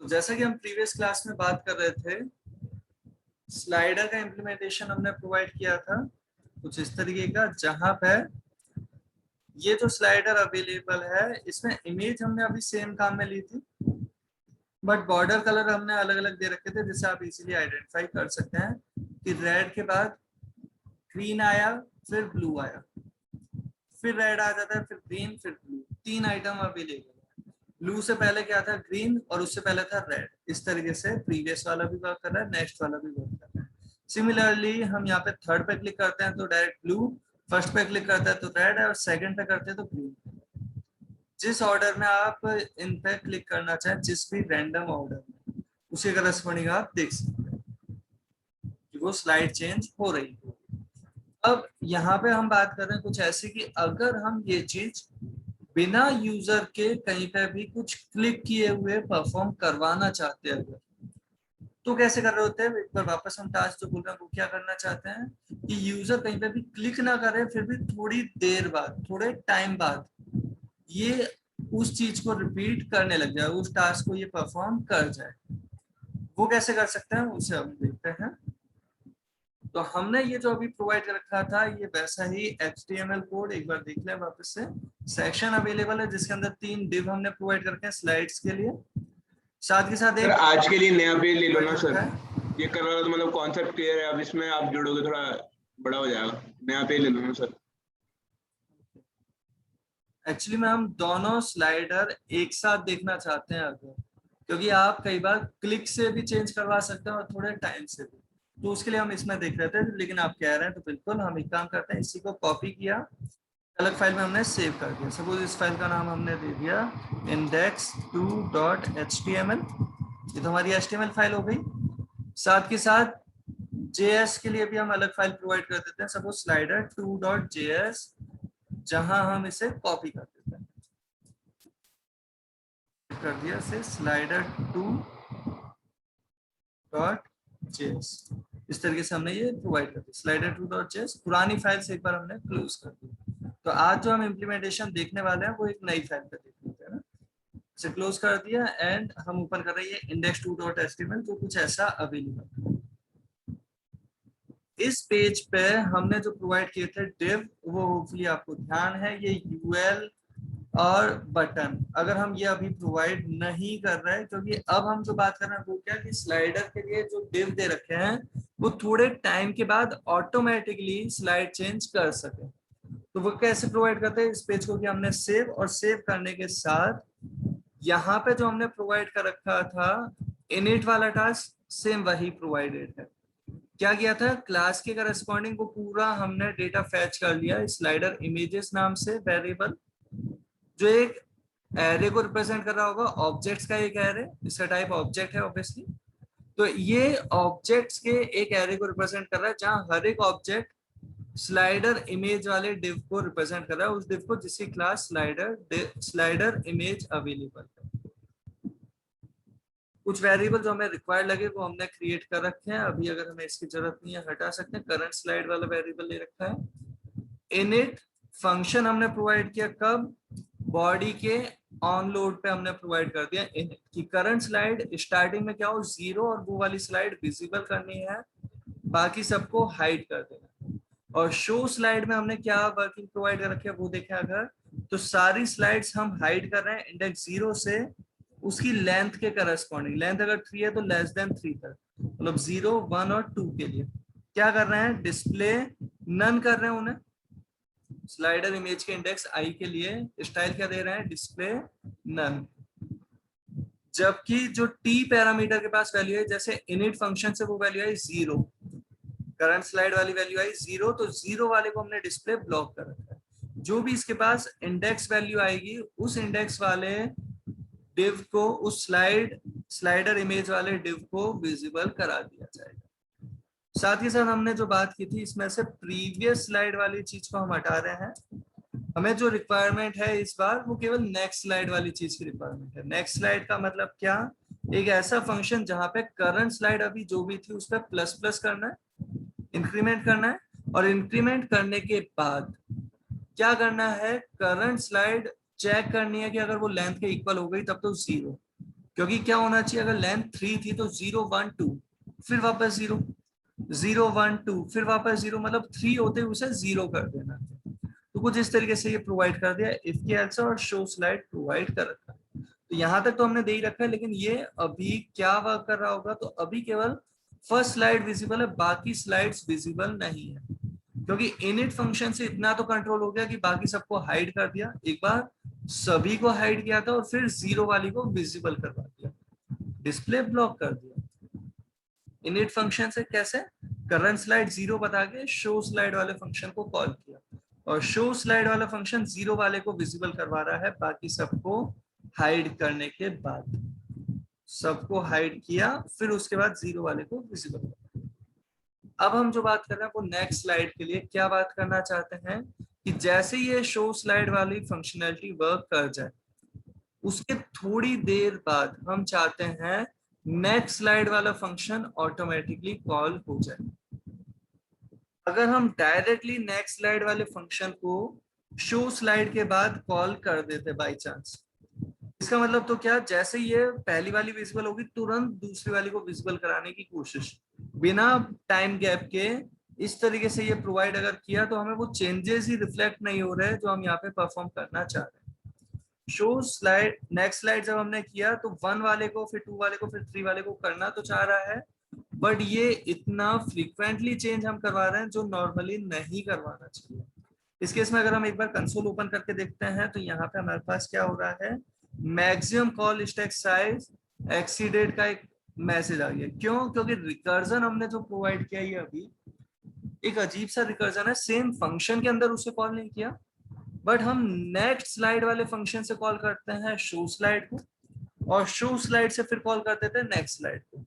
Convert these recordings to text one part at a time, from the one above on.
तो जैसा कि हम प्रीवियस क्लास में बात कर रहे थे, स्लाइडर का इम्प्लीमेंटेशन हमने प्रोवाइड किया था कुछ इस तरीके का, जहां पे ये जो स्लाइडर अवेलेबल है इसमें इमेज हमने अभी सेम काम में ली थी, बट बॉर्डर कलर हमने अलग अलग दे रखे थे, जिससे आप इजीली आइडेंटिफाई कर सकते हैं कि रेड के बाद ग्रीन आया, फिर ब्लू आया, फिर रेड आ जाता है, फिर ग्रीन, फिर ब्लू, तीन आइटम अवेलेबल है। ब्लू से पहले क्या था? ग्रीन, और उससे पहले था रेड। इस तरीके से प्रीवियस वाला भी वर्क कर रहा है, नेक्स्ट वाला भी वर्क कर रहा है। सिमिलरली हम यहाँ पे थर्ड पे क्लिक करते हैं तो डायरेक्ट ब्लू, फर्स्ट पे क्लिक करते हैं तो रेड है, और सेकंड पे करते हैं तो ग्रीन। जिस ऑर्डर में आप इन पे क्लिक करना चाहें, जिस भी रैंडम ऑर्डर में, उसी करस्पॉन्डिंग आप देख सकते हैं कि वो स्लाइड चेंज हो रही है। अब यहाँ पे हम बात कर रहे हैं कुछ ऐसी कि अगर हम ये चीज बिना यूजर के कहीं पे भी कुछ क्लिक किए हुए परफॉर्म करवाना चाहते हैं, अगर तो कैसे कर रहे होते हैं? एक बार वापस हम टास्क जो बोल रहे हैं वो क्या करना चाहते हैं कि यूजर कहीं पे भी क्लिक ना करे, फिर भी थोड़ी देर बाद, थोड़े टाइम बाद ये उस चीज को रिपीट करने लग जाए, उस टास्क को ये परफॉर्म कर जाए। वो कैसे कर सकते हैं उसे हम देखते हैं। तो हमने ये जो अभी प्रोवाइड कर रखा था ये वैसा ही HTML कोड, एक बार देख लें वापस से। सेक्शन अवेलेबल है जिसके अंदर 3 डिव हमने प्रोवाइड कर रखे हैं स्लाइड्स के लिए, साथ के साथ सर एक आज के लिए नया पेज ले लो ना सर। है। ये करवा लो तो मतलब कॉन्सेप्ट क्लियर है। अब इसमें आप जुड़ोगे थोड़ा बड़ा हो जाएगा। नया पेज ले लो ना सर। एक्चुअली में हम दोनों स्लाइडर एक साथ देखना चाहते हैं अगर, क्योंकि आप कई बार क्लिक से भी चेंज करवा सकते हैं और थोड़े टाइम से भी, तो उसके लिए हम इसमें देख रहे थे। लेकिन आप कह रहे हैं तो बिल्कुल हम एक काम करते हैं, इसी को कॉपी किया, अलग फाइल में हमने सेव कर दिया। सपोज इस फाइल का नाम हमने दे दिया index2.html। ये तो हमारी HTML फाइल हो गई। साथ के साथ JS के लिए भी हम अलग फाइल प्रोवाइड कर देते हैं, सपोज slider2.js, जहां हम इसे कॉपी कर देते हैं। कर दिया से slider2.js, इस तरीके से हमने ये प्रोवाइड कर दिया। slider2.js पुरानी फाइल से एक बार हमने क्लोज कर दी। तो आज जो हम इम्प्लीमेंटेशन देखने वाले हैं वो एक नई फाइल पे देख लेते हैं ना। इसे क्लोज कर दिया एंड हम ओपन कर रहे हैं index2.html, जो कुछ ऐसा अवेलेबल है। इस पेज पे हमने जो प्रोवाइड किए थे डिव, वो होपफुली आपको ध्यान है, ये यूएल और बटन। अगर हम ये अभी प्रोवाइड नहीं कर रहे हैं, क्योंकि अब हम जो बात कर रहे हैं वो क्या कि स्लाइडर के लिए जो डिव दे रखे हैं वो थोड़े टाइम के बाद ऑटोमेटिकली स्लाइड चेंज कर सके। तो वो कैसे प्रोवाइड करते हैं? इस पेज को कि हमने सेव, और सेव करने के साथ यहाँ पे जो हमने प्रोवाइड कर रखा था इनिट वाला टास्क, सेम वही प्रोवाइडेड है। क्या किया था? क्लास के करस्पॉन्डिंग को पूरा हमने डेटा फैच कर लिया स्लाइडर इमेजेस नाम से वेरिएबल, जो एक एरे को रिप्रेजेंट कर रहा होगा, ऑब्जेक्ट्स का एक एरे, इसका टाइप ऑब्जेक्ट है ऑब्वियसली। तो ये ऑब्जेक्ट्स के एक एरे को रिप्रेजेंट कर रहा है, जहां हर एक ऑब्जेक्ट स्लाइडर इमेज वाले डिव को रिप्रेजेंट कर रहा है, उस डिव को जिसकी क्लास स्लाइडर इमेज अवेलेबल है। कुछ वेरिएबल जो हमें रिक्वायर्ड लगे वो हमने क्रिएट कर रखे हैं, अभी अगर हमें इसकी जरूरत नहीं है हटा सकते हैं। करंट स्लाइड वाला वेरिएबल ले रखा है। इनिट फंक्शन हमने प्रोवाइड किया कब? बॉडी के ऑन लोड पे हमने प्रोवाइड कर दिया इनिट की करंट स्लाइड स्टार्टिंग में क्या हो, 0 और वो वाली स्लाइड विजिबल करनी है, बाकी सबको हाइड कर देना। और शो स्लाइड में हमने क्या वर्किंग प्रोवाइड कर रखे है वो देखें अगर, तो सारी स्लाइड्स हम हाइड कर रहे हैं इंडेक्स 0 से उसकी लेंथ के करस्पॉन्डिंग। लेंथ अगर 3 है तो लेस देन 3 तक, मतलब 0, 1 और 2 के लिए क्या कर रहे हैं? डिस्प्ले नन कर रहे हैं उन्हें। स्लाइडर इमेज के इंडेक्स आई के लिए स्टाइल क्या दे रहे हैं? Display none. जबकि जो टी पैरामीटर के पास वैल्यू है, जैसे इनिट फंक्शन से वो वैल्यू है 0, करंट स्लाइड वाली वैल्यू आई 0, तो 0 वाले को हमने डिस्प्ले ब्लॉक कर रखा है। जो भी इसके पास इंडेक्स वैल्यू आएगी उस इंडेक्स वाले डिव को, उस स्लाइडर इमेज वाले डिव को विजिबल करा दिया जाएगा। साथ ही साथ हमने जो बात की थी इसमें से प्रीवियस स्लाइड वाली चीज को हम हटा रहे हैं। हमें जो रिक्वायरमेंट है इस बार वो केवल नेक्स्ट स्लाइड वाली चीज की रिक्वायरमेंट है। नेक्स्ट स्लाइड का मतलब क्या? एक ऐसा फंक्शन जहां पे करंट स्लाइड अभी जो भी थी उस पर प्लस प्लस करना है, इंक्रीमेंट करना है, और इंक्रीमेंट करने के बाद क्या करना है? करंट स्लाइड चेक करनी है कि अगर वो लेंथ के इक्वल हो गई तब तो 0, क्योंकि क्या होना चाहिए, अगर लेंथ 3 थी तो 0 1 2 फिर वापस 0 0 1 2 फिर वापस 0, मतलब 3 होते हुए उसे 0 कर देना। तो कुछ इस तरीके से ये प्रोवाइड कर दिया, इफ की एल्स और शो स्लाइड प्रोवाइड कर रखा है। तो यहाँ तक तो हमने दे ही रखा है, लेकिन ये अभी क्या वर्क कर रहा होगा, तो अभी केवल फर्स्ट स्लाइड विजिबल है, बाकी स्लाइड्स विजिबल नहीं है। क्योंकि इनिट फंक्शन से इतना तो कंट्रोल हो गया कि बाकी सबको हाइड कर दिया, एक बार सभी को हाइड किया था और फिर 0 वाली को विजिबल करवा दिया, डिस्प्ले ब्लॉक कर दिया। इनिट फंक्शन से कैसे, करंट स्लाइड 0 बता के शो स्लाइड वाले फंक्शन को कॉल किया, और शो स्लाइड वाला फंक्शन 0 वाले को विजिबल करवा रहा है, बाकी सबको हाइड करने के बाद। सबको हाइड किया, फिर उसके बाद 0 वाले को विजिबल करवा। अब हम जो बात कर रहे हैं वो नेक्स्ट स्लाइड के लिए क्या बात करना चाहते हैं, कि जैसे ये शो स्लाइड वाली फंक्शनैलिटी वर्क कर जाए, उसके थोड़ी देर बाद हम चाहते हैं नेक्स्ट स्लाइड वाला फंक्शन ऑटोमेटिकली कॉल हो जाए। अगर हम डायरेक्टली नेक्स्ट स्लाइड वाले फंक्शन को शो स्लाइड के बाद कॉल कर देते बाय चांस, इसका मतलब तो क्या, जैसे ये पहली वाली विजिबल होगी तुरंत दूसरी वाली को विजिबल कराने की कोशिश, बिना टाइम गैप के इस तरीके से ये प्रोवाइड अगर किया, तो हमें वो चेंजेस ही रिफ्लेक्ट नहीं हो रहे जो हम यहाँ पे परफॉर्म करना चाह रहे हैं। शो स्लाइड नेक्स्ट स्लाइड जब हमने किया तो 1 वाले को, फिर 2 वाले को, फिर 3 वाले को करना तो चाह रहा है, बट ये इतना फ्रीक्वेंटली चेंज हम करवा रहे हैं जो नॉर्मली नहीं करवाना चाहिए। इस केस में अगर हम एक बार कंसोल ओपन करके देखते हैं, तो यहाँ पे हमारे पास क्या हो रहा है, maximum call stack size exceeded का एक मैसेज आ गया। क्यों, क्योंकि रिकर्जन हमने जो प्रोवाइड किया ये अभी एक अजीब सा रिकर्जन है, सेम फंक्शन के अंदर उसे कॉल नहीं किया, बट हम नेक्स्ट स्लाइड वाले फंक्शन से कॉल करते हैं शो स्लाइड को, और शो स्लाइड से फिर कॉल कर देते हैं नेक्स्ट स्लाइड को।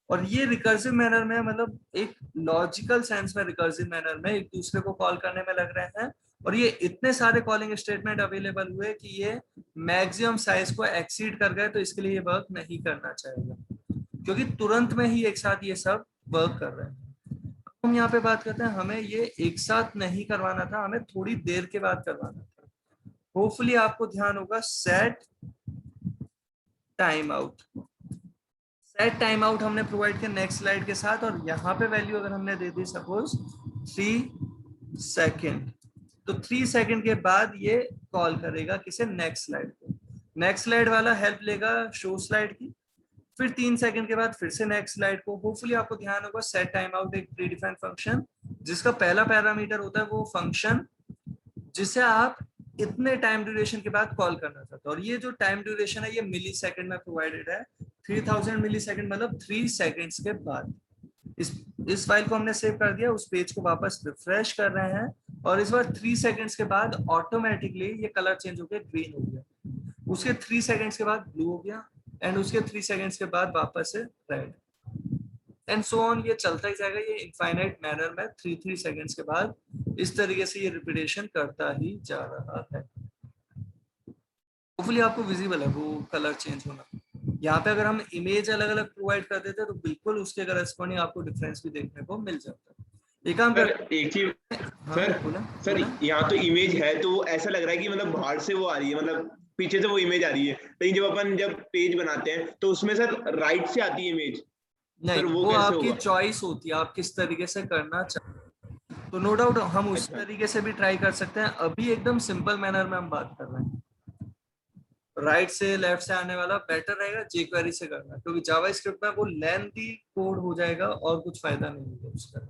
और ये रिकर्सिव मैनर में, मतलब एक लॉजिकल सेंस में रिकर्सिव मैनर में एक दूसरे को कॉल करने में लग रहे हैं, और ये इतने सारे कॉलिंग स्टेटमेंट अवेलेबल हुए कि ये मैक्सिमम साइज को एक्सीड कर गए, तो इसके लिए ये वर्क नहीं करना चाहेगा, क्योंकि तुरंत में ही एक साथ ये सब वर्क कर रहे हैं। हम यहाँ पे बात करते हैं, हमें ये एक साथ नहीं करवाना था, हमें थोड़ी देर के बाद करवाना था। होपफुली आपको ध्यान होगा, set time out, set time out हमने प्रोवाइड किया नेक्स्ट स्लाइड के साथ, और यहाँ पे वैल्यू अगर हमने दे दी सपोज 3 सेकेंड, तो 3 सेकेंड के बाद ये कॉल करेगा किसे, नेक्स्ट स्लाइड को। नेक्स्ट स्लाइड वाला हेल्प लेगा शो स्लाइड की, फिर 3 सेकंड के बाद फिर से नेक्स्ट स्लाइड को। होपफुली आपको ध्यान होगा, सेट टाइम आउट एक प्रीडिफाइंड फंक्शन, जिसका पहला पैरामीटर होता है वो फंक्शन जिसे आप इतने टाइम ड्यूरेशन के बाद कॉल करना चाहते हो, और ये जो टाइम ड्यूरेशन है ये मिली सेकेंड में प्रोवाइडेड है, 3000 मिली सेकेंड, मतलब 3 सेकेंड्स के बाद। इस फाइल को हमने सेव कर दिया, उस पेज को वापस रिफ्रेश कर रहे हैं, और इस बार 3 सेकेंड्स के बाद ऑटोमेटिकली ये कलर चेंज होकर ग्रीन हो गया, उसके 3 सेकेंड्स के बाद ब्लू हो गया, एंड उसके 3 सेकेंड्स के बाद वापस से रेड, एंड सो ऑन। ये चलता ही जाएगा, ये इनफाइनाइट मैनर में 3 सेकेंड्स के बाद इस तरीके से ये रिपीटेशन करता ही जा रहा है। होपफुली आपको विजिबल है वो कलर चेंज होना। यहाँ पे अगर हम इमेज अलग अलग प्रोवाइड कर देते तो बिल्कुल उसके करस्पॉन्डिंग आपको डिफरेंस भी देखने को मिल जाता है। एक काम कर, एक चीज हाँ, सर बोला, सर बोला? यहाँ तो इमेज है तो ऐसा लग रहा है कि मतलब बाहर से वो आ रही है, मतलब पीछे से वो इमेज आ रही है, लेकिन जब पेज बनाते हैं तो उसमें सर राइट से आती है इमेज, नहीं, सर वो वो कैसे आपकी होगा? चॉइस होती है, आप किस तरीके से करना चाहते, तो नो डाउट हम उस अच्छा तरीके से भी ट्राई कर सकते हैं। अभी एकदम सिंपल मैनर में हम बात कर रहे हैं, राइट से लेफ्ट से आने वाला बेटर रहेगा jQuery से करना, क्योंकि जावास्क्रिप्ट में वो लेंथी कोड हो जाएगा और कुछ फायदा नहीं होगा उसका।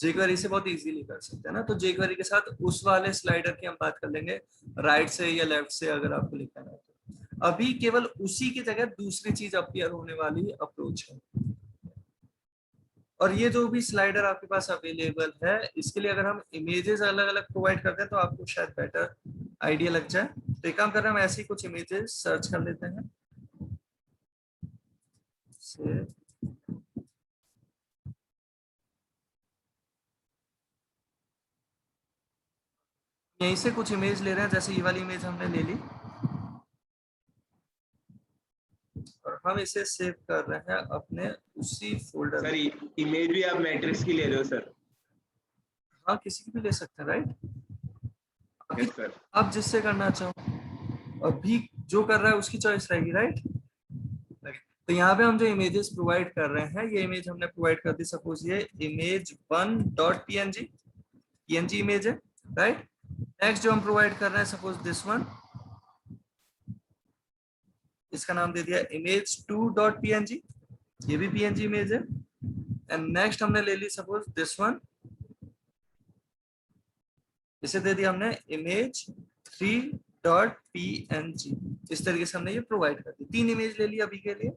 jQuery से बहुत इजीली कर सकते हैं ना, तो jQuery के साथ उस वाले स्लाइडर की हम बात कर लेंगे, राइट से या लेफ्ट से अगर आपको लिखना है तो। अभी केवल उसी की जगह दूसरी चीज अपीयर होने वाली अप्रोच है, और ये जो भी स्लाइडर आपके पास अवेलेबल है, इसके लिए अगर हम इमेजेस अलग अलग प्रोवाइड करते हैं तो आपको शायद बेटर आइडिया लग जाए। तो एक काम कर रहे हैं, हम ऐसी कुछ इमेजेस सर्च कर लेते हैं से, यहीं से कुछ इमेज ले रहे हैं, जैसे ये वाली इमेज हमने ले ली और हम इसे सेव कर रहे हैं अपने उसी फोल्डर सर, में। इमेज भी आप मैट्रिक्स की ले रहे हो सर? हाँ, किसी की भी ले सकते हैं, राइट? Yes sir. आप जिससे करना चाहो, अभी जो कर रहा है उसकी चॉइस रहेगी, राइट? तो यहाँ पे हम जो इमेजेस प्रोवाइड कर रहे हैं, ये इमेज हमने प्रोवाइड कर दी, सपोज ये इमेज 1.png png इमेज है, राइट। नेक्स्ट जो हम प्रोवाइड कर रहे हैं, सपोज दिस वन, इसका नाम दे दिया इमेज 2.png, ये भी png इमेज है। एंड नेक्स्ट हमने ले ली सपोज दिस वन, इसे दे दिया हमने इमेज 3.png। इस तरीके से हमने ये प्रोवाइड कर दी, 3 इमेज ले ली अभी के लिए,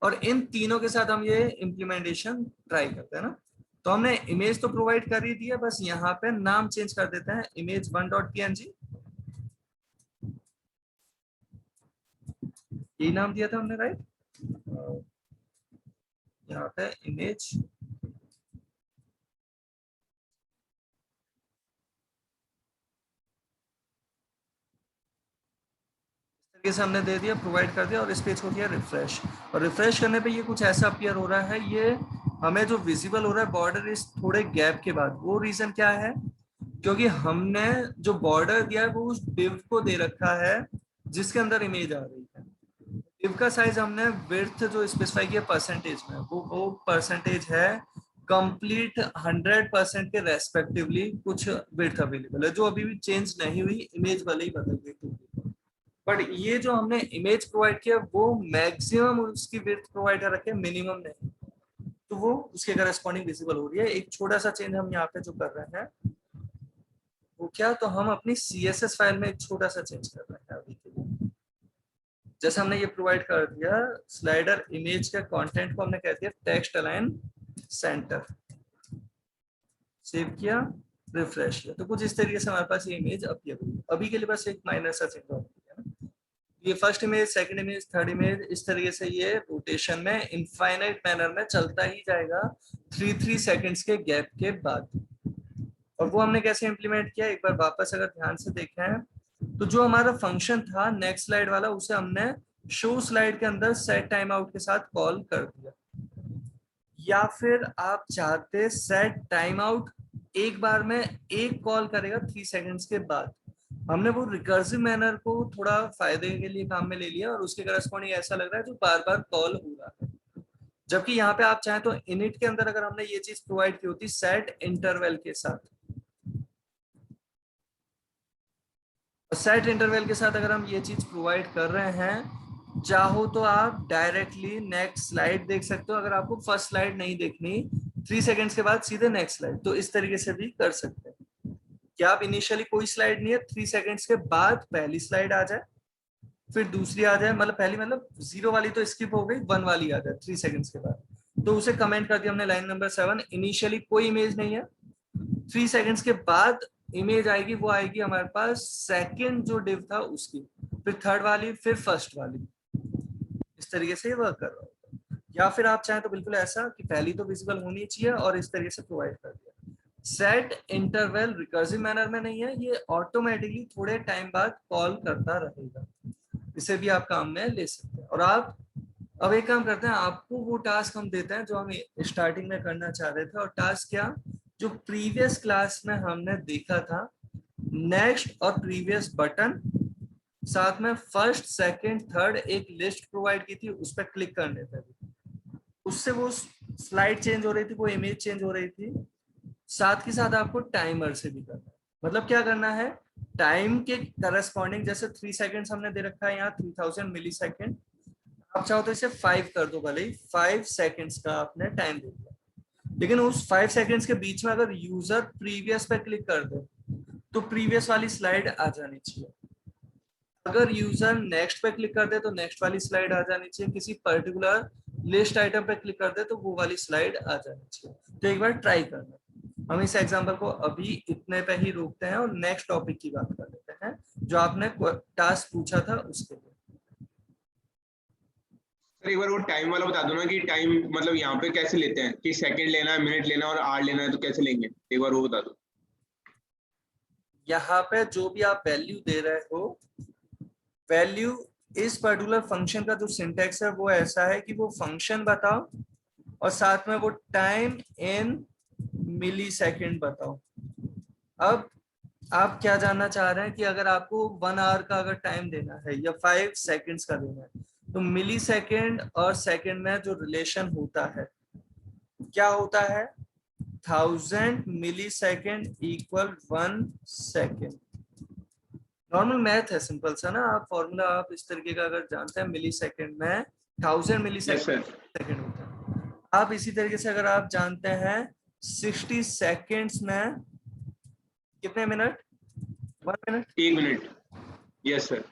और इन तीनों के साथ हम ये इम्प्लीमेंटेशन ट्राई करते हैं ना। तो हमने इमेज तो प्रोवाइड कर ही दिया, बस यहाँ पे नाम चेंज कर देते हैं, इमेज 1.png, यही नाम दिया था हमने, राइट। यहाँ पे इमेज से हमने दे दिया, प्रोवाइड कर दिया, और इस पेज को किया रिफ्रेश, और रिफ्रेश करने पे ये कुछ ऐसा अपीयर हो रहा है। ये हमें जो विजिबल हो रहा है बॉर्डर इस थोड़े गैप के बाद, वो रीजन क्या है, क्योंकि हमने जो बॉर्डर दिया है वो उस डिव को दे रखा है जिसके अंदर इमेज आ रही है। डिव का साइज हमने विड्थ जो स्पेसिफाई किया परसेंटेज में, वो परसेंटेज है कंप्लीट 100% के रेस्पेक्टिवली कुछ विड्थ अवेलेबल है, जो अभी भी चेंज नहीं हुई, इमेज वाले ही बदल गई। बट ये जो हमने इमेज प्रोवाइड किया वो मैक्सिमम उसकी विड्थ प्रोवाइड कर रखे, मिनिमम नहीं, तो वो उसके करस्पॉन्डिंग विजिबल हो रही है। एक छोटा सा चेंज हम यहाँ पे जो कर रहे हैं वो क्या, तो हम अपनी CSS फाइल में एक छोटा सा चेंज कर रहे हैं अभी के लिए। जैसे हमने ये प्रोवाइड कर दिया, स्लाइडर इमेज के कंटेंट को हमने कह दिया टेक्स्ट अलाइन सेंटर, सेव किया, रिफ्रेश किया, तो कुछ इस तरीके से हमारे पास ये इमेज अपीयर हुई। अभी के लिए बस एक माइनर सा चेंज हो गया ना, ये first image, second image, third image, इस तरीके से ये रोटेशन में इनफाइनाइट मैनर में चलता ही जाएगा 3 सेकंड्स के गैप के बाद। और वो हमने कैसे इंप्लीमेंट किया, एक बार वापस अगर ध्यान से देखें तो जो हमारा फंक्शन था नेक्स्ट स्लाइड वाला, उसे हमने शो स्लाइड के अंदर सेट टाइम आउट के साथ कॉल कर दिया। या फिर आप चाहते सेट टाइम आउट एक बार में एक कॉल करेगा 3 सेकंड्स के बाद, हमने वो रिकर्सिव मैनर को थोड़ा फायदे के लिए काम में ले लिया, और उसके करस्पॉन्डिंग ऐसा लग रहा है जो बार बार कॉल हो रहा है। जबकि यहाँ पे आप चाहें तो इनिट के अंदर अगर हमने ये चीज प्रोवाइड की होती सेट इंटरवल के साथ, सेट इंटरवल के साथ अगर हम ये चीज प्रोवाइड कर रहे हैं, चाहो तो आप डायरेक्टली नेक्स्ट स्लाइड देख सकते हो, अगर आपको फर्स्ट स्लाइड नहीं देखनी 3 सेकंड्स के बाद सीधे नेक्स्ट स्लाइड, तो इस तरीके से भी कर सकते हैं। क्या आप इनिशियली कोई स्लाइड नहीं है, 3 सेकंड्स के बाद पहली स्लाइड आ जाए, फिर दूसरी आ जाए, मतलब पहली मतलब 0 वाली तो स्किप हो गई, 1 वाली आ जाए 3 सेकंड्स के बाद, तो उसे कमेंट कर दिया हमने लाइन नंबर 7, इनिशियली कोई इमेज नहीं है, 3 सेकंड्स के बाद इमेज आएगी, वो आएगी हमारे पास सेकंड जो डिव था उसकी, फिर थर्ड वाली, फिर फर्स्ट वाली, इस तरीके से ये वर्क कर रहा होगा। या फिर आप चाहें तो बिल्कुल ऐसा कि पहली तो विजिबल होनी चाहिए और इस तरीके से प्रोवाइड कर दिया। सेट इंटरवल रिकर्सिव मैनर में नहीं है, ये ऑटोमेटिकली थोड़े टाइम बाद कॉल करता रहेगा, इसे भी आप काम में ले सकते हैं। और आप अब एक काम करते हैं, आपको वो टास्क हम देते हैं जो हम स्टार्टिंग में करना चाह रहे थे, और टास्क क्या, जो प्रीवियस क्लास में हमने देखा था, नेक्स्ट और प्रीवियस बटन, साथ में फर्स्ट सेकंड थर्ड एक लिस्ट प्रोवाइड की थी, उस पर क्लिक करने थे, उससे वो स्लाइड चेंज हो रही थी, वो इमेज चेंज हो रही थी। साथ के साथ आपको टाइमर से भी करना है, मतलब क्या करना है, टाइम के करस्पॉन्डिंग, जैसे 3 सेकंड्स हमने दे रखा है यहाँ 3000 मिली सेकेंड, आप चाहो तो इसे 5 कर दो, भले ही 5 सेकंड्स का आपने टाइम दे दिया, लेकिन उस 5 सेकंड्स के बीच में अगर यूजर प्रीवियस पे क्लिक कर दे तो प्रीवियस वाली स्लाइड आ जानी चाहिए, अगर यूजर नेक्स्ट पे क्लिक कर दे तो नेक्स्ट वाली स्लाइड आ जानी चाहिए, किसी पर्टिकुलर लिस्ट आइटम पे क्लिक कर दे तो वो वाली स्लाइड आ जानी चाहिए। तो एक बार ट्राई करना। हम इस एग्जांपल को अभी इतने पे ही रोकते हैं और नेक्स्ट टॉपिक की बात कर लेते हैं, जो आपने टास्क पूछा था उसके लिए। सर एक बार वो टाइम वाला बता दो ना, कि टाइम मतलब यहाँ पे कैसे लेते हैं, कि सेकंड लेना है, मिनट लेना है और आवर लेना है, तो कैसे लेंगे, एक बार वो बता दो। यहाँ पे जो भी आप वैल्यू दे रहे हो, वैल्यू इस पर्टिकुलर फंक्शन का जो सिंटेक्स है वो ऐसा है कि वो फंक्शन बताओ और साथ में वो टाइम इन मिली सेकेंड बताओ। अब आप क्या जानना चाह रहे हैं कि अगर आपको 1 आवर का अगर टाइम देना है या 5 सेकंड्स का देना है, तो मिली सेकेंड और सेकेंड में जो रिलेशन होता है क्या होता है, 1000 millisecond equal 1 second. Normal math है, सिंपल सा ना, आप फॉर्मूला आप इस तरीके का अगर जानते हैं, मिली सेकेंड में 1000 मिली यस सर। सेकेंड होता है। आप इसी तरीके से अगर आप जानते हैं 60 सेकेंड्स में कितने minute, 1 minute. 1 minute. Yes sir.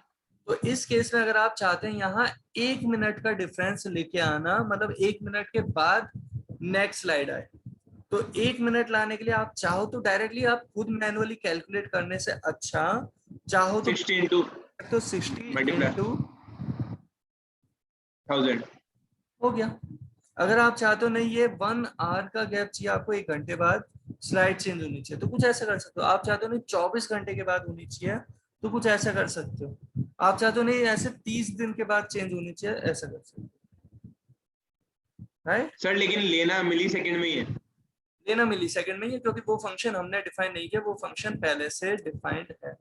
तो इस केस में अगर आप चाहते हैं यहाँ 1 मिनट का डिफरेंस लेके आना, मतलब 1 मिनट के बाद नेक्स्ट स्लाइड आए, तो 1 मिनट लाने के लिए आप चाहो तो डायरेक्टली आप खुद मैनुअली कैलकुलेट करने से अच्छा, चाहो तो 60 इंटू 60 मल्टीप्लाई इंटू 1000 हो गया। अगर आप चाहते हो नहीं ये 1 आवर का गैप चाहिए आपको, 1 घंटे बाद स्लाइड चेंज होनी चाहिए, तो कुछ ऐसा कर सकते हो। आप चाहते हो नहीं 24 घंटे के बाद होनी चाहिए, तो कुछ ऐसा कर सकते हो। आप चाहते हो नहीं ऐसे 30 दिन के बाद चेंज होनी चाहिए, ऐसा कर सकते हो, राइट। सर। लेकिन लेना मिली सेकेंड में ही है। लेना मिली सेकेंड में ही है, क्योंकि वो फंक्शन हमने डिफाइन नहीं किया, वो फंक्शन पहले से डिफाइंड है,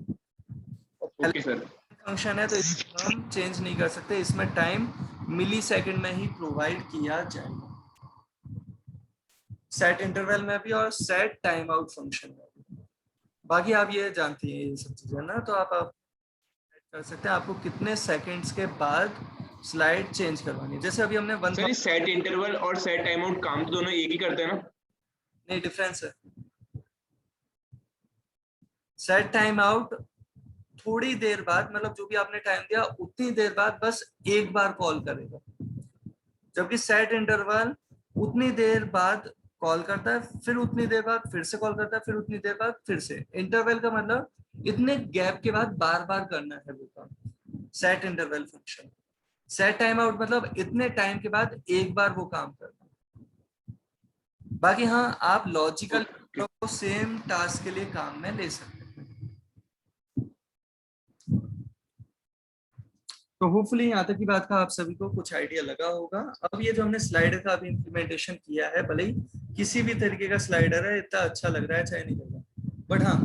ओके सर। फंक्शन है, तो इसको हम चेंज नहीं कर सकते। इसमें टाइम मिली सेकेंड में ही प्रोवाइड किया जाएगा, सेट इंटरवल में भी और सेट टाइम आउट फंक्शन में भी। बाकी आप ये जानती हैं ये सब चीजें ना, तो आप कर सकते हैं आपको कितने सेकंड्स के बाद स्लाइड चेंज करवानी है। जैसे अभी हमने सर ये सेट इंटरवल और सेट टाइम आउट काम तो दोनों एक ही करते हैं ना? नहीं, डिफरेंस है। सेट टाइम आउट थोड़ी देर बाद, मतलब जो भी आपने टाइम दिया उतनी देर बाद बस एक बार कॉल करेगा, जबकि सेट इंटरवल उतनी देर बाद कॉल करता है, फिर उतनी देर बाद फिर से कॉल करता है, फिर उतनी देर बाद फिर से। इंटरवल का मतलब इतने गैप के बाद बार बार करना है वो काम, set interval function. Set time out मतलब इतने टाइम के बाद एक बार वो काम करना। बाकी हाँ, आप लॉजिकल को सेम टास्क के लिए काम में ले सकते हैं। तो होपफुली यहाँ तक की बात का आप सभी को कुछ आइडिया लगा होगा। अब ये जो हमने स्लाइडर का अभी इम्प्लीमेंटेशन किया है, भले ही किसी भी तरीके का स्लाइडर है, इतना अच्छा लग रहा है चाहे नहीं लग रहा, बट हाँ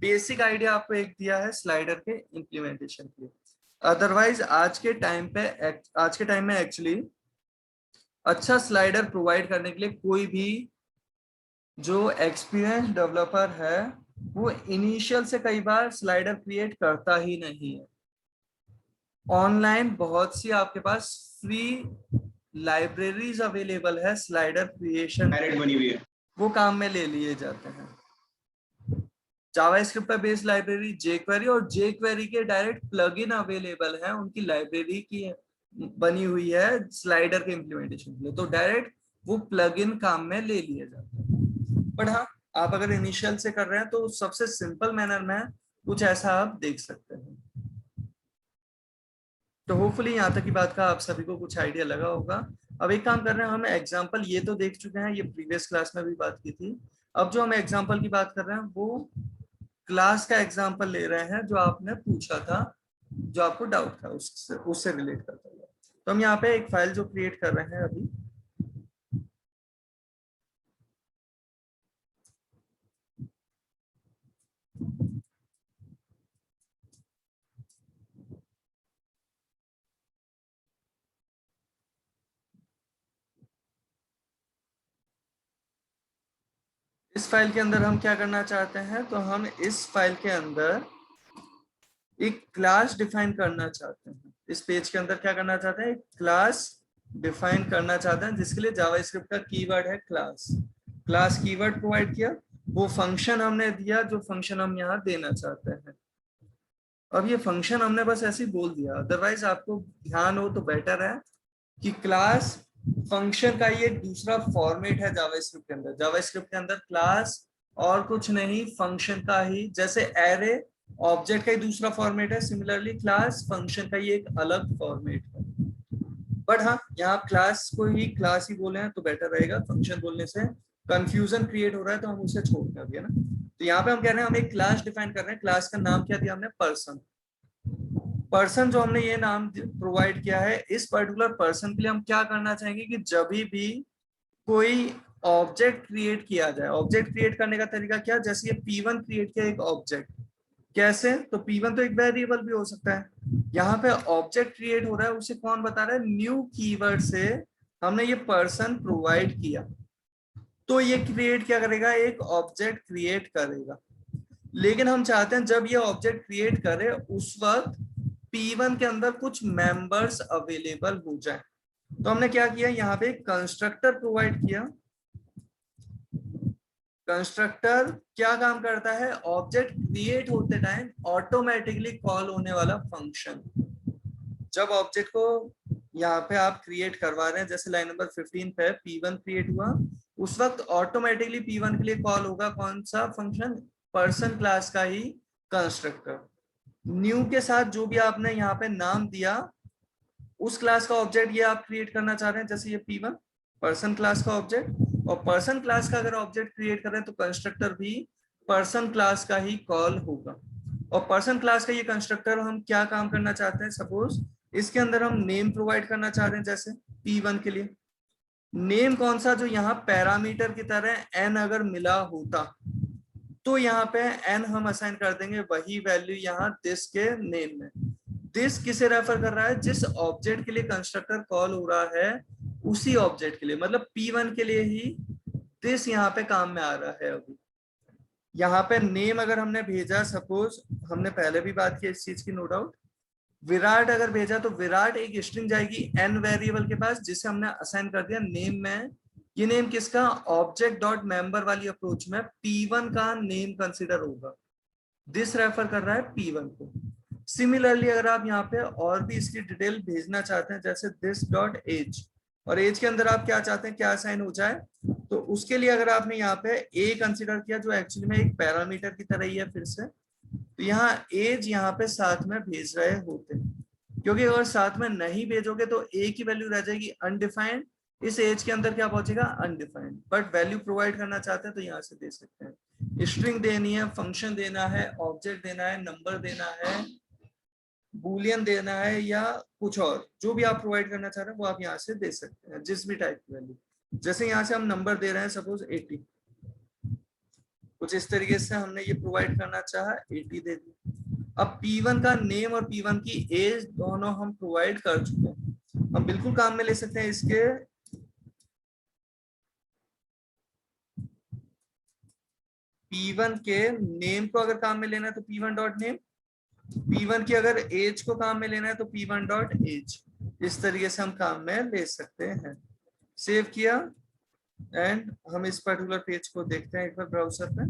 बेसिक आइडिया आपको एक दिया है स्लाइडर के इम्प्लीमेंटेशन के लिए। अदरवाइज आज के टाइम में एक्चुअली अच्छा स्लाइडर प्रोवाइड करने के लिए कोई भी जो एक्सपीरियंस डेवलपर है वो इनिशियल से कई बार स्लाइडर क्रिएट करता ही नहीं है। ऑनलाइन बहुत सी आपके पास फ्री लाइब्रेरीज अवेलेबल है स्लाइडर क्रिएशन, डायरेक्ट बनी हुई है, वो काम में ले लिए जाते हैं। जावास्क्रिप्ट पर बेस्ड लाइब्रेरी jQuery, और jQuery के डायरेक्ट प्लगइन अवेलेबल है, उनकी लाइब्रेरी की बनी हुई है स्लाइडर के इम्प्लीमेंटेशन के लिए, तो डायरेक्ट वो प्लगइन काम में ले लिए जाते हैं। बट हाँ, आप अगर इनिशियल से कर रहे हैं तो सबसे सिंपल मैनर में कुछ ऐसा आप देख सकते हैं। तो होपफुली यहाँ तक की बात का आप सभी को कुछ आइडिया लगा होगा। अब एक काम कर रहे हैं, हम एग्जांपल ये तो देख चुके हैं, ये प्रीवियस क्लास में भी बात की थी। अब जो हम एग्जांपल की बात कर रहे हैं वो क्लास का एग्जांपल ले रहे हैं जो आपने पूछा था, जो आपको डाउट था उससे रिलेट करता हुआ। तो हम यहाँ पे एक फाइल जो क्रिएट कर रहे हैं अभी, इस फाइल के अंदर हम क्या करना चाहते हैं, तो हम इस फाइल के अंदर एक क्लास डिफाइन करना चाहते हैं। इस पेज के अंदर क्या करना चाहते हैं, एक क्लास डिफाइन करना चाहते हैं, जिसके लिए जावास्क्रिप्ट का कीवर्ड है क्लास। क्लास कीवर्ड प्रोवाइड किया, वो फंक्शन हमने दिया जो फंक्शन हम यहाँ देना चाहते हैं। अब ये फंक्शन हमने बस ऐसे ही बोल दिया, अदरवाइज आपको ध्यान हो तो बेटर है कि क्लास फंक्शन का ये दूसरा फॉर्मेट है जावास्क्रिप्ट के अंदर। जावास्क्रिप्ट के अंदर क्लास और कुछ नहीं, फंक्शन का ही, जैसे एरे ऑब्जेक्ट का ही दूसरा फॉर्मेट है, सिमिलरली क्लास फंक्शन का ही एक अलग फॉर्मेट है। बट हाँ, यहाँ क्लास को ही क्लास ही बोले हैं तो बेटर रहेगा, फंक्शन बोलने से कंफ्यूजन क्रिएट हो रहा है तो हम उसे छोड़ कर दिया ना। तो यहाँ पे हम कह रहे हैं हम एक क्लास डिफाइन कर रहे हैं, क्लास का नाम क्या दिया हमने, पर्सन। पर्सन जो हमने ये नाम प्रोवाइड किया है, इस पर्टिकुलर पर्सन के लिए हम क्या करना चाहेंगे कि जब भी कोई ऑब्जेक्ट क्रिएट किया जाए, ऑब्जेक्ट क्रिएट करने का तरीका क्या, जैसे ये P1 क्रिएट किया एक ऑब्जेक्ट, कैसे? तो P1 तो एक वेरिएबल भी हो सकता है। यहाँ पे ऑब्जेक्ट क्रिएट हो रहा है, उसे कौन बता रहा है? न्यू कीवर्ड से हमने ये पर्सन प्रोवाइड किया, तो ये क्रिएट क्या करेगा? एक ऑब्जेक्ट क्रिएट करेगा। लेकिन हम चाहते हैं जब ये ऑब्जेक्ट क्रिएट करे उस वक्त P1 के अंदर कुछ मेंबर्स अवेलेबल हो जाए। तो हमने क्या किया, यहाँ पे कंस्ट्रक्टर प्रोवाइड किया। कंस्ट्रक्टर क्या काम करता है? ऑब्जेक्ट क्रिएट होते टाइम ऑटोमेटिकली कॉल होने वाला फंक्शन। जब ऑब्जेक्ट को यहाँ पे आप क्रिएट करवा रहे हैं, जैसे लाइन नंबर 15 पे P1 क्रिएट हुआ, उस वक्त ऑटोमेटिकली P1 के लिए कॉल होगा कौन सा फंक्शन? पर्सन क्लास का ही कंस्ट्रक्टर। न्यू के साथ जो भी आपने यहाँ पे नाम दिया, उस क्लास का ऑब्जेक्ट ये आप क्रिएट करना चाह रहे हैं, जैसे ये P1 पर्सन क्लास का ऑब्जेक्ट, और पर्सन क्लास का अगर ऑब्जेक्ट क्रिएट करें तो कंस्ट्रक्टर भी पर्सन क्लास का ही कॉल होगा। और पर्सन क्लास का ये कंस्ट्रक्टर हम क्या काम करना चाहते हैं? सपोज इसके अंदर हम नेम प्रोवाइड करना चाह रहे हैं, जैसे P1 के लिए नेम कौन सा? जो यहाँ पैरामीटर की तरह n अगर मिला होता तो यहाँ पे n हम असाइन कर देंगे वही वैल्यू यहाँ दिस के नेम में। दिस किसे रेफर कर रहा है? जिस ऑब्जेक्ट के लिए कंस्ट्रक्टर कॉल हो रहा है उसी ऑब्जेक्ट के लिए, मतलब P1 के लिए ही दिस यहाँ पे काम में आ रहा है। अभी यहाँ पे नेम अगर हमने भेजा, सपोज हमने पहले भी बात की इस चीज की, नो डाउट, विराट अगर भेजा तो विराट एक स्ट्रिंग जाएगी n वेरिएबल के पास जिसे हमने असाइन कर दिया नेम में। ये नेम किसका? ऑब्जेक्ट डॉट मेंबर वाली अप्रोच में P1 का नेम कंसीडर होगा। दिस रेफर कर रहा है P1 को। सिमिलरली अगर आप यहाँ पे और भी इसकी डिटेल भेजना चाहते हैं, जैसे दिस डॉट एज, और एज के अंदर आप क्या चाहते हैं क्या असाइन हो जाए, तो उसके लिए अगर आपने यहाँ पे ए कंसीडर किया जो एक्चुअली में एक पैरामीटर की तरह ही है फिर से, तो यहाँ एज यहाँ पे साथ में भेज रहे होते हैं, क्योंकि अगर साथ में नहीं भेजोगे तो ए की वैल्यू रह जाएगी अनडिफाइंड, इस एज के अंदर क्या पहुंचेगा? अनडिफाइंड। बट वैल्यू प्रोवाइड करना चाहते हैं तो यहाँ से दे सकते हैं। स्ट्रिंग देनी है, फंक्शन देना है, ऑब्जेक्ट देना है, नंबर देना है, बूलियन देना है, या कुछ और जो भी आप प्रोवाइड करना चाह रहे हैं वो आप यहाँ से दे सकते हैं, जिस भी टाइप की वैल्यू। जैसे यहाँ से हम नंबर दे रहे हैं सपोज 80, कुछ इस तरीके से हमने ये प्रोवाइड करना चाहा, 80 दे दिया। अब P1 का नेम और P1 की एज दोनों हम प्रोवाइड कर चुके हैं, हम बिल्कुल काम में ले सकते हैं इसके। P1 के नेम को अगर काम में लेना है तो P1 डॉट नेम, P1 की अगर एज को काम में लेना है तो P1 डॉट एज। इस तरीके से हम काम में ले सकते हैं। सेव किया एंड हम इस पर्टिकुलर पेज को देखते हैं एक बार ब्राउजर पे।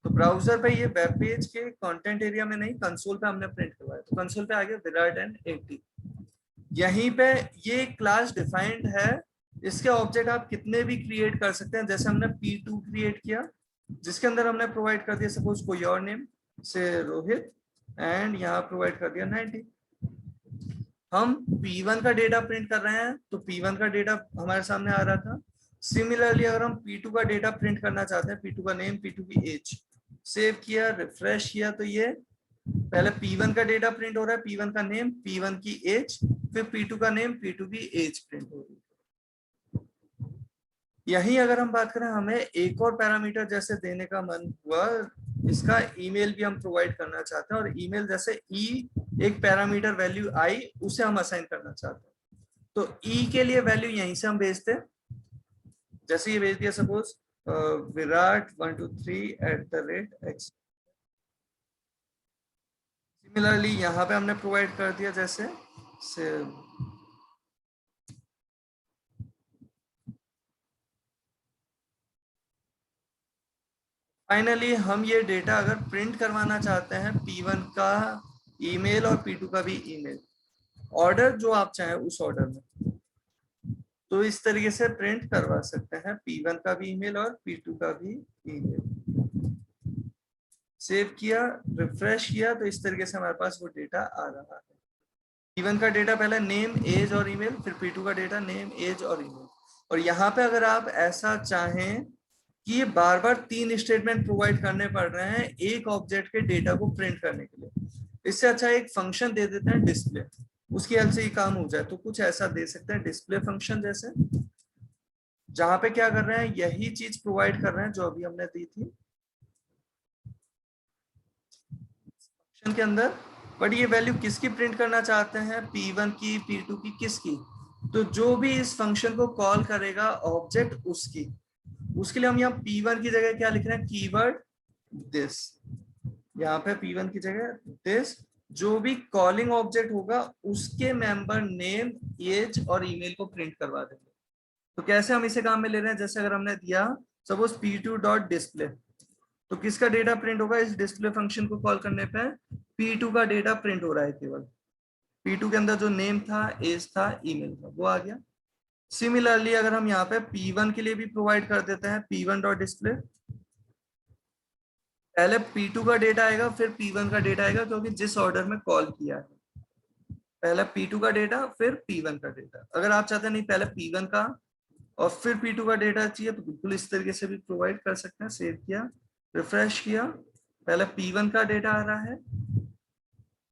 तो ब्राउजर पे ये वेब पेज के कंटेंट एरिया में नहीं, कंसोल पे हमने प्रिंट करवाया, तो कंसोल पे आ गया विराट एंड 80। यहीं पे ये क्लास डिफाइंड है, इसके ऑब्जेक्ट आप कितने भी क्रिएट कर सकते हैं। जैसे हमने P2 क्रिएट किया जिसके अंदर हमने प्रोवाइड कर दिया सपोज कोई और नेम से रोहित, एंड यहाँ प्रोवाइड कर दिया 90। हम P1 का डेटा प्रिंट कर रहे हैं तो P1 का डेटा हमारे सामने आ रहा था। सिमिलरली अगर हम P2 का डेटा प्रिंट करना चाहते हैं, P2 का नेम, P2 की एज, सेव किया, रिफ्रेश किया, तो ये पहले P1 का डेटा प्रिंट हो रहा है, P1 का नेम, P1 की एज, फिर P2 का नेम, P2 की एज प्रिंट हो रही है। यही अगर हम बात करें, हमें एक और पैरामीटर जैसे देने का मन हुआ, इसका ईमेल भी हम प्रोवाइड करना चाहते हैं, और ईमेल जैसे एक पैरामीटर वैल्यू आई उसे हम असाइन करना चाहते हैं, तो के लिए वैल्यू यहीं से हम भेजते हैं। जैसे ये भेज दिया सपोज विराट 123@x। सिमिलरली यहाँ पे हमने प्रोवाइड कर दिया जैसे फाइनली हम ये डेटा अगर प्रिंट करवाना चाहते हैं, P1 का ईमेल और P2 का भी ईमेल, ऑर्डर जो आप चाहें उस ऑर्डर में, तो इस तरीके से प्रिंट करवा सकते हैं P1 का भी ईमेल और P2 का भी ईमेल। सेव किया, रिफ्रेश किया, तो इस तरीके से हमारे पास वो डेटा आ रहा है। P1 का डेटा पहले नेम, एज और ईमेल, फिर P2 का डेटा नेम, एज और ईमेल। और यहाँ पे अगर आप ऐसा चाहें कि ये बार बार 3 स्टेटमेंट प्रोवाइड करने पड़ रहे हैं एक ऑब्जेक्ट के डेटा को प्रिंट करने के लिए, इससे अच्छा एक फंक्शन दे देते हैं डिस्प्ले, उसकी हेल्प से ये काम हो जाए। तो कुछ ऐसा दे सकते हैं डिस्प्ले फंक्शन जैसे, जहां पे क्या कर रहे हैं, यही चीज प्रोवाइड कर रहे हैं जो अभी हमने दी थी। के अंदर, बट ये वैल्यू किसकी प्रिंट करना चाहते हैं, P1 की, P2 की, किसकी? तो जो भी इस फंक्शन को कॉल करेगा ऑब्जेक्ट उसकी, उसके लिए हम यहाँ P1 की जगह क्या लिख रहे हैं, कीवर्ड दिस। यहाँ पे P1 की जगह दिस, जो भी कॉलिंग ऑब्जेक्ट होगा उसके मेंबर नेम, एज और ईमेल को प्रिंट करवा देंगे। तो कैसे हम इसे काम में ले रहे हैं, जैसे अगर हमने दिया सपोज P2 डॉट डिस्प्ले, तो किसका डेटा प्रिंट होगा, इस डिस्प्ले फंक्शन को कॉल करने पे P2 का डेटा प्रिंट हो रहा है, केवल P2 के अंदर जो नेम था, एज था, ईमेल था, वो आ गया। सिमिलरली अगर हम यहाँ पे P1 के लिए भी प्रोवाइड कर देते हैं P1 डॉट डिस्प्ले, पहले P2 का डेटा आएगा फिर P1 का डेटा आएगा, क्योंकि जिस ऑर्डर में कॉल किया है, पहले P2 का डेटा फिर P1 का डेटा। अगर आप चाहते हैं नहीं पहले P1 का और फिर P2 का डेटा चाहिए, तो बिल्कुल इस तरीके से भी प्रोवाइड कर सकते हैं। सेव किया, रिफ्रेश किया, पहले P1 का डेटा आ रहा है,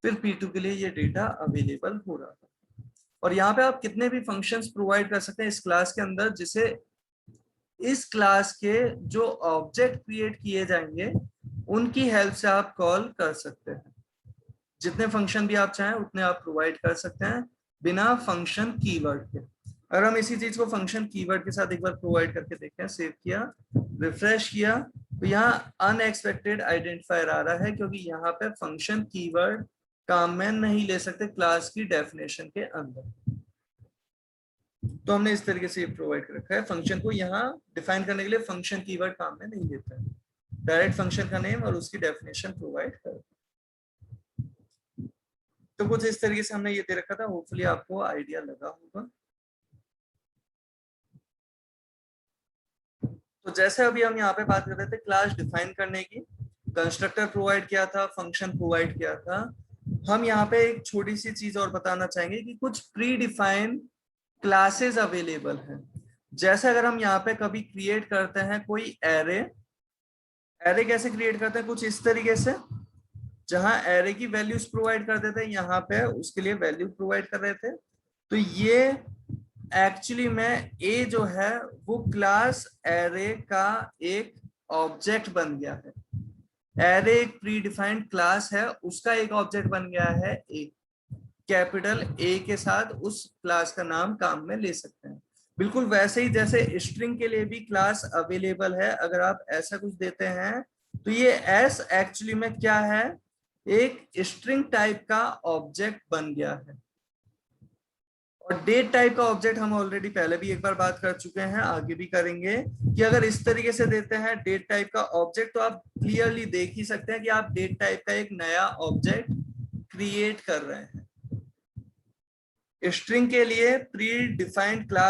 फिर P2 के लिए ये डेटा अवेलेबल हो रहा है। और यहाँ पे आप कितने भी फंक्शंस प्रोवाइड कर सकते हैं इस क्लास के अंदर, जिसे इस क्लास के जो ऑब्जेक्ट क्रिएट किए जाएंगे उनकी हेल्प से आप कॉल कर सकते हैं। जितने फंक्शन भी आप चाहें उतने आप प्रोवाइड कर सकते हैं बिना फंक्शन कीवर्ड के। अगर हम इसी चीज को फंक्शन कीवर्ड के साथ एक बार प्रोवाइड करके देखें, सेव किया, रिफ्रेश किया, तो यहाँ अनएक्सपेक्टेड आइडेंटिफायर आ रहा है, क्योंकि यहाँ पे फंक्शन कीवर्ड काम में नहीं ले सकते क्लास की डेफिनेशन के अंदर। तो हमने इस तरीके से प्रोवाइड कर रखा है, फंक्शन को यहाँ डिफाइन करने के लिए फंक्शन कीवर्ड काम में नहीं लेता है, डायरेक्ट फंक्शन का नेम और उसकी डेफिनेशन प्रोवाइड कर। तो कुछ इस तरीके से हमने ये दे रखा था, होपफुली आपको आइडिया लगा होगा। तो जैसे अभी हम यहाँ पे बात कर रहे थे क्लास डिफाइन करने की, कंस्ट्रक्टर प्रोवाइड किया था, फंक्शन प्रोवाइड किया था, हम यहाँ पे एक छोटी सी चीज और बताना चाहेंगे कि कुछ प्री डिफाइन क्लासेस अवेलेबल हैं। जैसे अगर हम यहाँ पे कभी क्रिएट करते हैं कोई एरे, एरे कैसे क्रिएट करते हैं, कुछ इस तरीके से, जहां एरे की वैल्यूज प्रोवाइड कर देते हैं, यहाँ पे उसके लिए वैल्यू प्रोवाइड कर रहे थे। तो ये एक्चुअली में ए जो है वो क्लास एरे का एक ऑब्जेक्ट बन गया है। एरे एक प्री डिफाइंड क्लास है, उसका एक ऑब्जेक्ट बन गया है ए। कैपिटल ए के साथ उस क्लास का नाम काम में ले सकते हैं। बिल्कुल वैसे ही जैसे स्ट्रिंग के लिए भी क्लास अवेलेबल है, अगर आप ऐसा कुछ देते हैं तो ये एस एक्चुअली में क्या है, एक स्ट्रिंग टाइप का ऑब्जेक्ट बन गया है। और डेट टाइप का ऑब्जेक्ट हम ऑलरेडी पहले भी एक बार बात कर चुके हैं, आगे भी करेंगे, कि अगर इस तरीके से देते हैं डेट टाइप का ऑब्जेक्ट, तो आप क्लियरली देख ही सकते हैं कि आप डेट टाइप का एक नया ऑब्जेक्ट क्रिएट कर रहे हैं। स्ट्रिंग के लिए प्री डिफाइंड क्लास